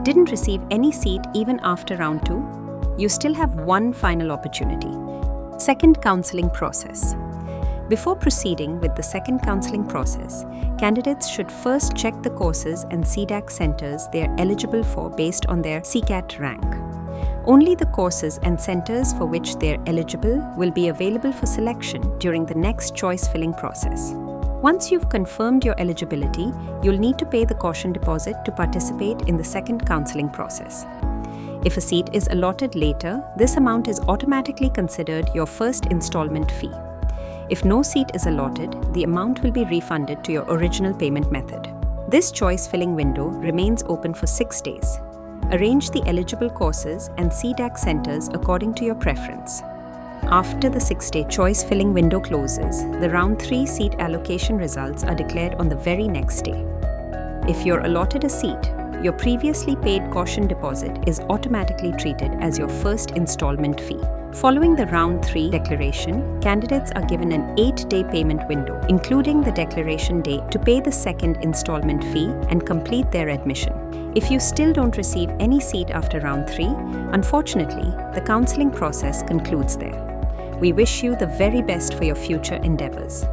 didn't receive any seat even after round 2, you still have one final opportunity. Second counselling process. Before proceeding with the second counselling process, candidates should first check the courses and C-DAC centres they are eligible for based on their CCAT rank. Only the courses and centres for which they are eligible will be available for selection during the next choice filling process. Once you've confirmed your eligibility, you'll need to pay the caution deposit to participate in the second counselling process. If a seat is allotted later, this amount is automatically considered your first instalment fee. If no seat is allotted, the amount will be refunded to your original payment method. This choice filling window remains open for 6 days. Arrange the eligible courses and C-DAC centres according to your preference. After the 6-day choice filling window closes, the round 3 seat allocation results are declared on the very next day. If you're allotted a seat, your previously paid caution deposit is automatically treated as your first installment fee. Following the round 3 declaration, candidates are given an 8-day payment window, including the declaration day, to pay the second installment fee and complete their admission. If you still don't receive any seat after round 3, unfortunately, the counselling process concludes there. We wish you the very best for your future endeavours.